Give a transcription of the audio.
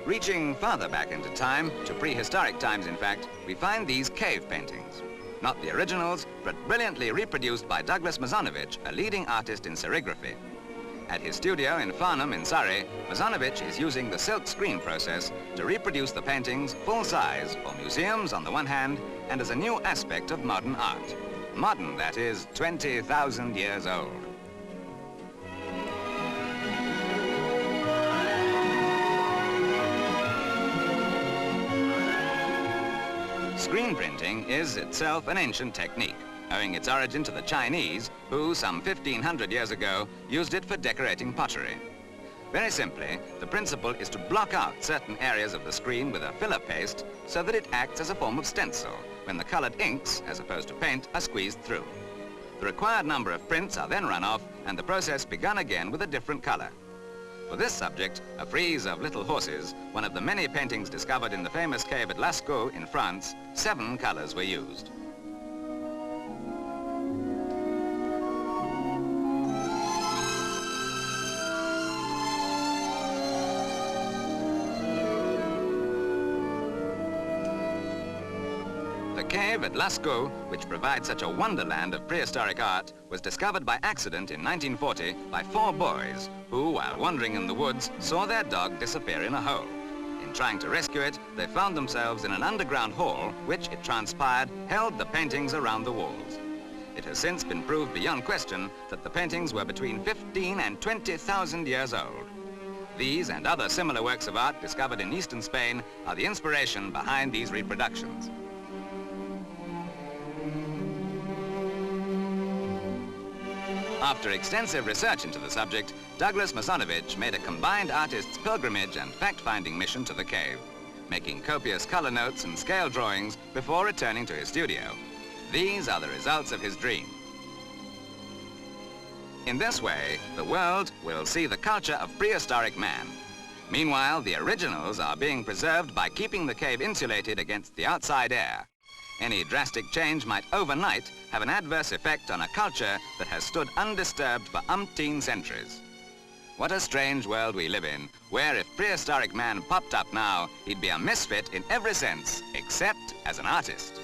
Reaching farther back into time, to prehistoric times in fact, we find these cave paintings. Not the originals, but brilliantly reproduced by Douglas Mazonowicz, a leading artist in serigraphy. At his studio in Farnham in Surrey, Mazonowicz is using the silk screen process to reproduce the paintings full size for museums on the one hand and as a new aspect of modern art. Modern, that is, 20,000 years old. Screen printing is itself an ancient technique, owing its origin to the Chinese, who some 1,500 years ago used it for decorating pottery. Very simply, the principle is to block out certain areas of the screen with a filler paste so that it acts as a form of stencil when the colored inks, as opposed to paint, are squeezed through. The required number of prints are then run off and the process begun again with a different color. For this subject, a Frieze of Little Horses, one of the many paintings discovered in the famous cave at Lascaux in France, 7 colors were used. The cave at Lascaux, which provides such a wonderland of prehistoric art, was discovered by accident in 1940 by 4 boys who, while wandering in the woods, saw their dog disappear in a hole. In trying to rescue it, they found themselves in an underground hall which, it transpired, held the paintings around the walls. It has since been proved beyond question that the paintings were between 15 and 20,000 years old. These and other similar works of art discovered in eastern Spain are the inspiration behind these reproductions. After extensive research into the subject, Douglas Mazonowicz made a combined artist's pilgrimage and fact-finding mission to the cave, making copious color notes and scale drawings before returning to his studio. These are the results of his dream. In this way, the world will see the culture of prehistoric man. Meanwhile, the originals are being preserved by keeping the cave insulated against the outside air. Any drastic change might overnight have an adverse effect on a culture that has stood undisturbed for umpteen centuries. What a strange world we live in, where if prehistoric man popped up now, he'd be a misfit in every sense, except as an artist.